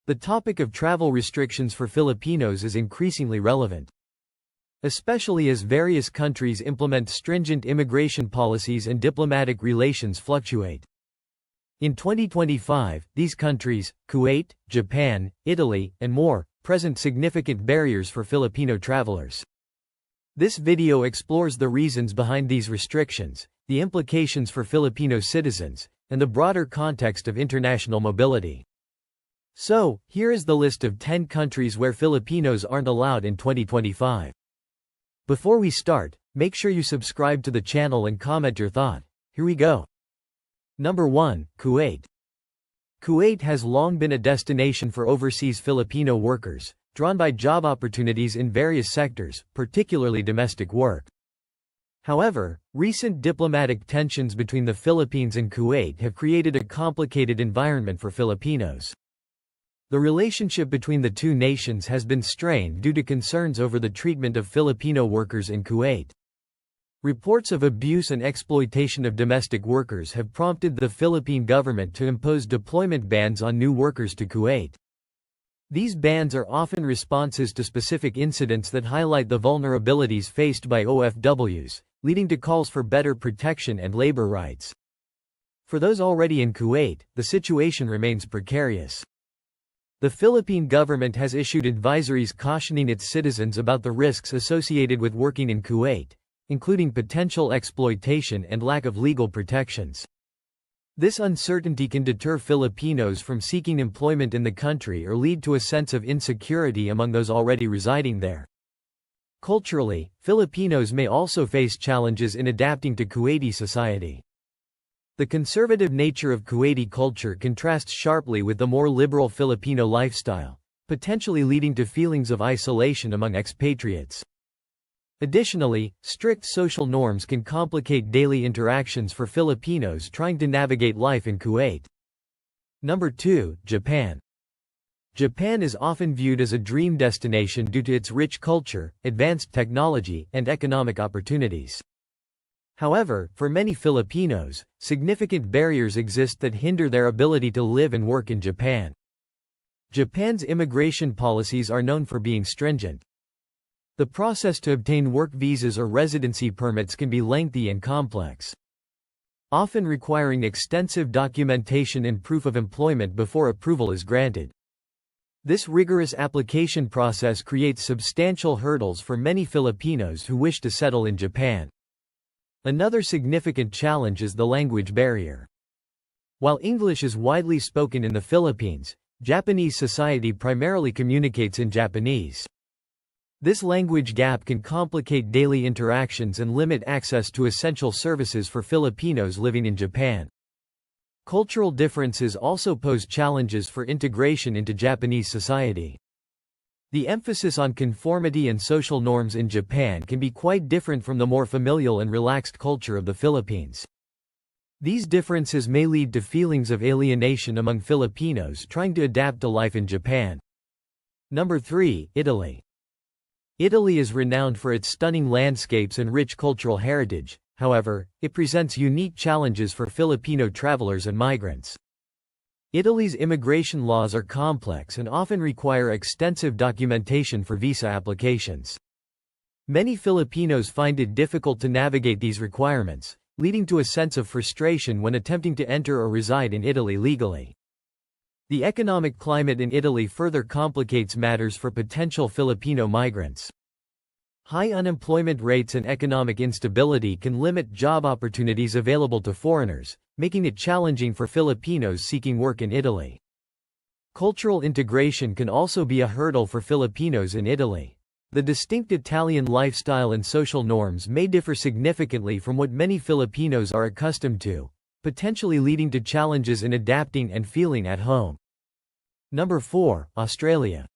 The topic of travel restrictions for Filipinos is increasingly relevant, especially as various countries implement stringent immigration policies and diplomatic relations fluctuate. In 2025, these countries, Kuwait, Japan, Italy, and more, present significant barriers for Filipino travelers. This video explores the reasons behind these restrictions, the implications for Filipino citizens, and the broader context of international mobility. So, here is the list of 10 countries where Filipinos aren't allowed in 2025. Before we start, make sure you subscribe to the channel and comment your thought. Here we go. Number 1, Kuwait. Kuwait has long been a destination for overseas Filipino workers, drawn by job opportunities in various sectors, particularly domestic work. However, recent diplomatic tensions between the Philippines and Kuwait have created a complicated environment for Filipinos. The relationship between the two nations has been strained due to concerns over the treatment of Filipino workers in Kuwait. Reports of abuse and exploitation of domestic workers have prompted the Philippine government to impose deployment bans on new workers to Kuwait. These bans are often responses to specific incidents that highlight the vulnerabilities faced by OFWs, leading to calls for better protection and labor rights. For those already in Kuwait, the situation remains precarious. The Philippine government has issued advisories cautioning its citizens about the risks associated with working in Kuwait, including potential exploitation and lack of legal protections. This uncertainty can deter Filipinos from seeking employment in the country or lead to a sense of insecurity among those already residing there. Culturally, Filipinos may also face challenges in adapting to Kuwaiti society. The conservative nature of Kuwaiti culture contrasts sharply with the more liberal Filipino lifestyle, potentially leading to feelings of isolation among expatriates. Additionally, strict social norms can complicate daily interactions for Filipinos trying to navigate life in Kuwait. Number 2, Japan. Japan is often viewed as a dream destination due to its rich culture, advanced technology, and economic opportunities. However, for many Filipinos, significant barriers exist that hinder their ability to live and work in Japan. Japan's immigration policies are known for being stringent. The process to obtain work visas or residency permits can be lengthy and complex, often requiring extensive documentation and proof of employment before approval is granted. This rigorous application process creates substantial hurdles for many Filipinos who wish to settle in Japan. Another significant challenge is the language barrier. While English is widely spoken in the Philippines, Japanese society primarily communicates in Japanese. This language gap can complicate daily interactions and limit access to essential services for Filipinos living in Japan. Cultural differences also pose challenges for integration into Japanese society. The emphasis on conformity and social norms in Japan can be quite different from the more familial and relaxed culture of the Philippines. These differences may lead to feelings of alienation among Filipinos trying to adapt to life in Japan. Number 3, Italy. Italy is renowned for its stunning landscapes and rich cultural heritage. However, it presents unique challenges for Filipino travelers and migrants. Italy's immigration laws are complex and often require extensive documentation for visa applications. Many Filipinos find it difficult to navigate these requirements, leading to a sense of frustration when attempting to enter or reside in Italy legally. The economic climate in Italy further complicates matters for potential Filipino migrants. High unemployment rates and economic instability can limit job opportunities available to foreigners, making it challenging for Filipinos seeking work in Italy. Cultural integration can also be a hurdle for Filipinos in Italy. The distinct Italian lifestyle and social norms may differ significantly from what many Filipinos are accustomed to, potentially leading to challenges in adapting and feeling at home. Number 4, Australia.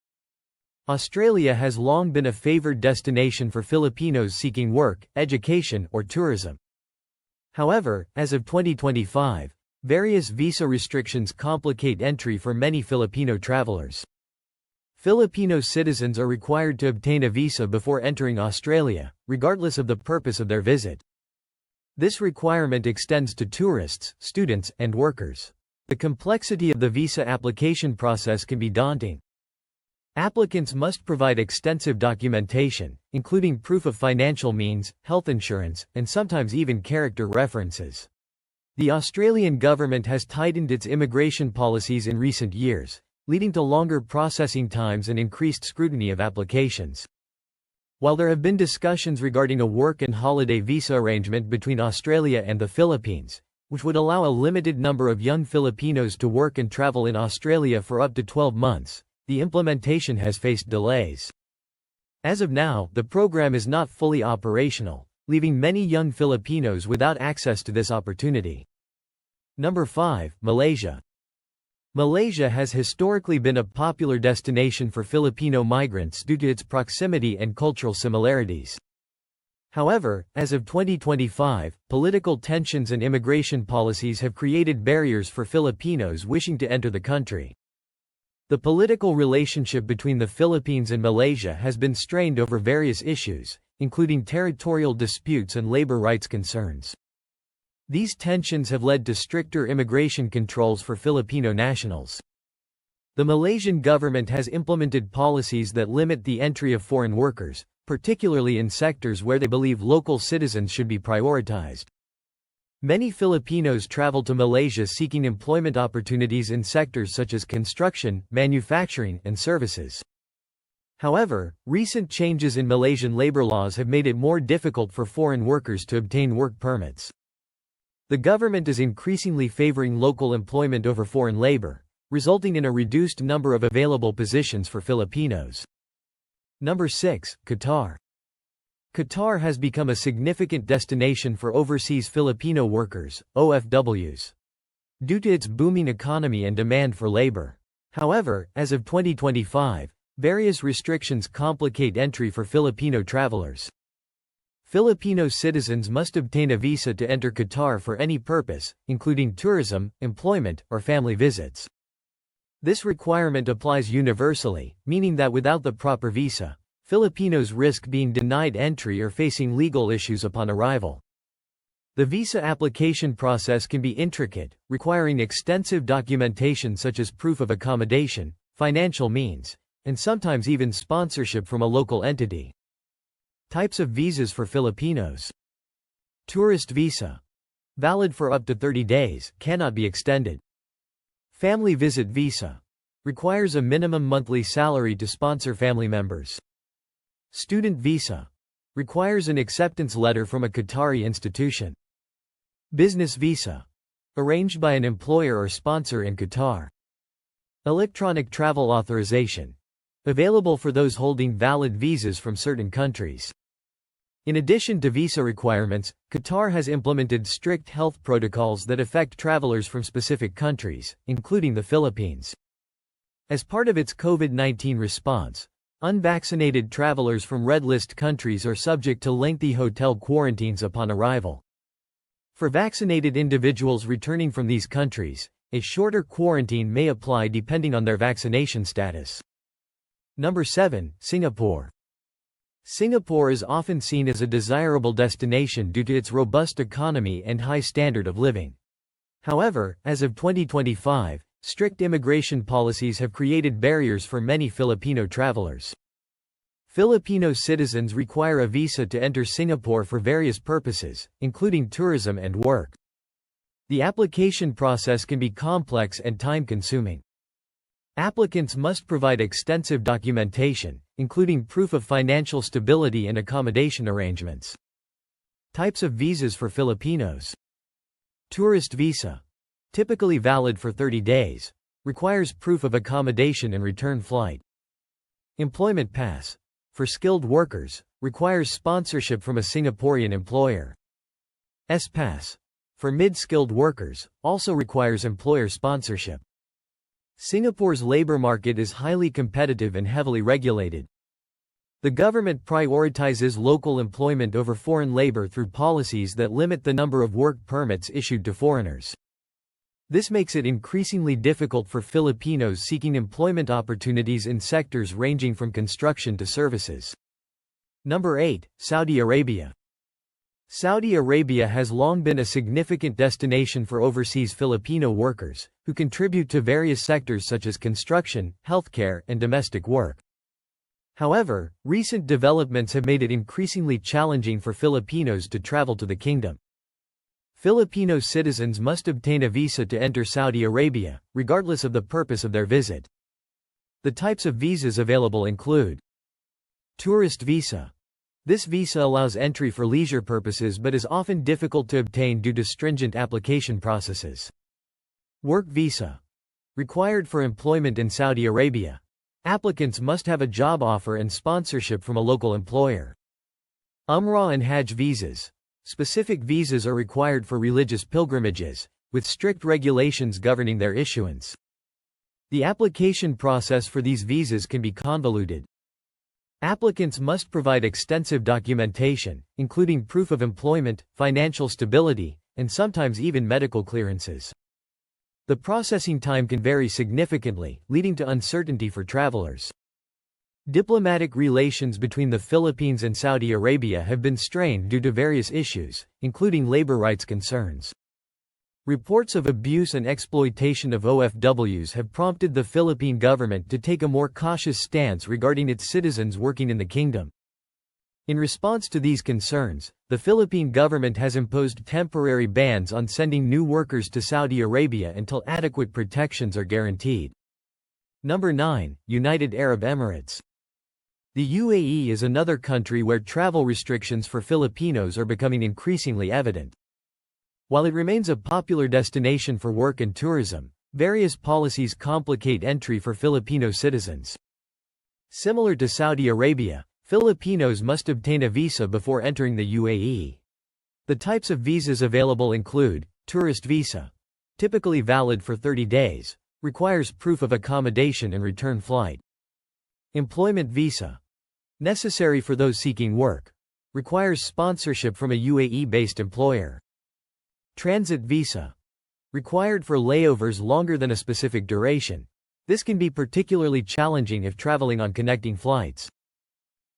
Australia has long been a favored destination for Filipinos seeking work, education, or tourism. However, as of 2025, various visa restrictions complicate entry for many Filipino travelers. Filipino citizens are required to obtain a visa before entering Australia, regardless of the purpose of their visit. This requirement extends to tourists, students, and workers. The complexity of the visa application process can be daunting. Applicants must provide extensive documentation, including proof of financial means, health insurance, and sometimes even character references. The Australian government has tightened its immigration policies in recent years, leading to longer processing times and increased scrutiny of applications. While there have been discussions regarding a work and holiday visa arrangement between Australia and the Philippines, which would allow a limited number of young Filipinos to work and travel in Australia for up to 12 months, the implementation has faced delays. As of now, the program is not fully operational, leaving many young Filipinos without access to this opportunity. Number 5. Malaysia. Malaysia has historically been a popular destination for Filipino migrants due to its proximity and cultural similarities. However, as of 2025, political tensions and immigration policies have created barriers for Filipinos wishing to enter the country. The political relationship between the Philippines and Malaysia has been strained over various issues, including territorial disputes and labor rights concerns. These tensions have led to stricter immigration controls for Filipino nationals. The Malaysian government has implemented policies that limit the entry of foreign workers, particularly in sectors where they believe local citizens should be prioritized. Many Filipinos travel to Malaysia seeking employment opportunities in sectors such as construction, manufacturing, and services. However, recent changes in Malaysian labor laws have made it more difficult for foreign workers to obtain work permits. The government is increasingly favoring local employment over foreign labor, resulting in a reduced number of available positions for Filipinos. Number 6. Qatar. Qatar has become a significant destination for overseas Filipino workers, OFWs, due to its booming economy and demand for labor. However, as of 2025, various restrictions complicate entry for Filipino travelers. Filipino citizens must obtain a visa to enter Qatar for any purpose, including tourism, employment, or family visits. This requirement applies universally, meaning that without the proper visa, Filipinos risk being denied entry or facing legal issues upon arrival. The visa application process can be intricate, requiring extensive documentation such as proof of accommodation, financial means, and sometimes even sponsorship from a local entity. Types of visas for Filipinos. Tourist visa. Valid for up to 30 days, cannot be extended. Family visit visa. Requires a minimum monthly salary to sponsor family members. Student visa. Requires an acceptance letter from a Qatari institution. Business visa. Arranged by an employer or sponsor in Qatar. Electronic travel authorization. Available for those holding valid visas from certain countries. In addition to visa requirements, Qatar has implemented strict health protocols that affect travelers from specific countries, including the Philippines. As part of its COVID-19 response, unvaccinated travelers from red list countries are subject to lengthy hotel quarantines upon arrival. For vaccinated individuals returning from these countries, a shorter quarantine may apply depending on their vaccination status. Number 7. Singapore. Singapore is often seen as a desirable destination due to its robust economy and high standard of living. However, as of 2025, strict immigration policies have created barriers for many Filipino travelers. Filipino citizens require a visa to enter Singapore for various purposes, including tourism and work. The application process can be complex and time-consuming. Applicants must provide extensive documentation, including proof of financial stability and accommodation arrangements. Types of visas for Filipinos. Tourist visa. Typically valid for 30 days. Requires proof of accommodation and return flight. Employment pass. For skilled workers, requires sponsorship from a Singaporean employer. S-Pass. For mid-skilled workers, also requires employer sponsorship. Singapore's labor market is highly competitive and heavily regulated. The government prioritizes local employment over foreign labor through policies that limit the number of work permits issued to foreigners. This makes it increasingly difficult for Filipinos seeking employment opportunities in sectors ranging from construction to services. Number 8. Saudi Arabia. Saudi Arabia has long been a significant destination for overseas Filipino workers, who contribute to various sectors such as construction, healthcare, and domestic work. However, recent developments have made it increasingly challenging for Filipinos to travel to the kingdom. Filipino citizens must obtain a visa to enter Saudi Arabia, regardless of the purpose of their visit. The types of visas available include tourist visa. This visa allows entry for leisure purposes but is often difficult to obtain due to stringent application processes. Work visa. Required for employment in Saudi Arabia. Applicants must have a job offer and sponsorship from a local employer. Umrah and Hajj visas. Specific visas are required for religious pilgrimages, with strict regulations governing their issuance. The application process for these visas can be convoluted. Applicants must provide extensive documentation, including proof of employment, financial stability, and sometimes even medical clearances. The processing time can vary significantly, leading to uncertainty for travelers. Diplomatic relations between the Philippines and Saudi Arabia have been strained due to various issues, including labor rights concerns. Reports of abuse and exploitation of OFWs have prompted the Philippine government to take a more cautious stance regarding its citizens working in the kingdom. In response to these concerns, the Philippine government has imposed temporary bans on sending new workers to Saudi Arabia until adequate protections are guaranteed. Number 9. United Arab Emirates. The UAE is another country where travel restrictions for Filipinos are becoming increasingly evident. While it remains a popular destination for work and tourism, various policies complicate entry for Filipino citizens. Similar to Saudi Arabia, Filipinos must obtain a visa before entering the UAE. The types of visas available include tourist visa, typically valid for 30 days, requires proof of accommodation and return flight. Employment visa, necessary for those seeking work, requires sponsorship from a UAE-based employer. Transit visa, required for layovers longer than a specific duration. This can be particularly challenging if traveling on connecting flights.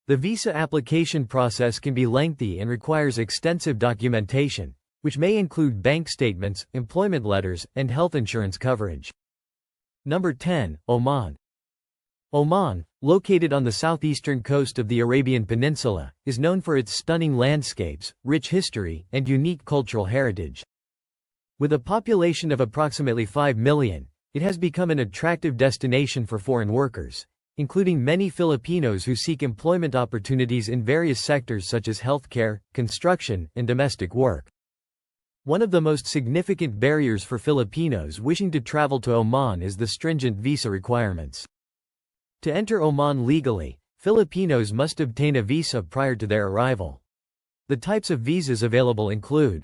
The visa application process can be lengthy and requires extensive documentation, which may include bank statements, employment letters, and health insurance coverage. Number 10. Oman. Oman, located on the southeastern coast of the Arabian Peninsula, is known for its stunning landscapes, rich history, and unique cultural heritage. With a population of approximately 5 million, it has become an attractive destination for foreign workers, including many Filipinos who seek employment opportunities in various sectors such as healthcare, construction, and domestic work. One of the most significant barriers for Filipinos wishing to travel to Oman is the stringent visa requirements. To enter Oman legally, Filipinos must obtain a visa prior to their arrival. The types of visas available include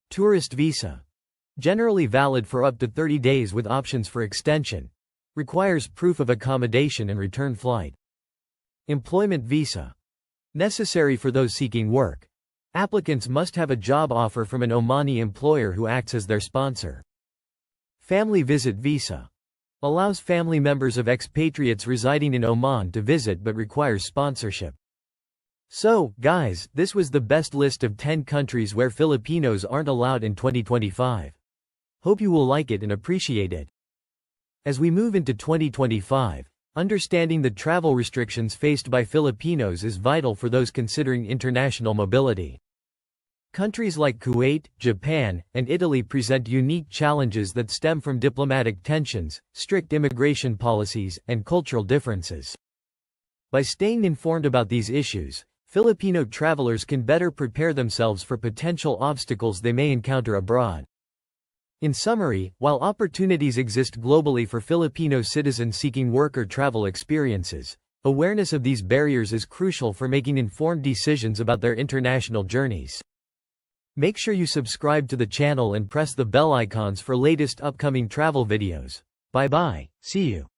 tourist visa, generally valid for up to 30 days with options for extension, requires proof of accommodation and return flight. Employment visa, necessary for those seeking work. Applicants must have a job offer from an Omani employer who acts as their sponsor. Family visit visa, allows family members of expatriates residing in Oman to visit but requires sponsorship. So, guys, this was the best list of 10 countries where Filipinos aren't allowed in 2025. Hope you will like it and appreciate it. As we move into 2025, understanding the travel restrictions faced by Filipinos is vital for those considering international mobility. Countries like Kuwait, Japan, and Italy present unique challenges that stem from diplomatic tensions, strict immigration policies, and cultural differences. By staying informed about these issues, Filipino travelers can better prepare themselves for potential obstacles they may encounter abroad. In summary, while opportunities exist globally for Filipino citizens seeking work or travel experiences, awareness of these barriers is crucial for making informed decisions about their international journeys. Make sure you subscribe to the channel and press the bell icons for latest upcoming travel videos. Bye bye, see you.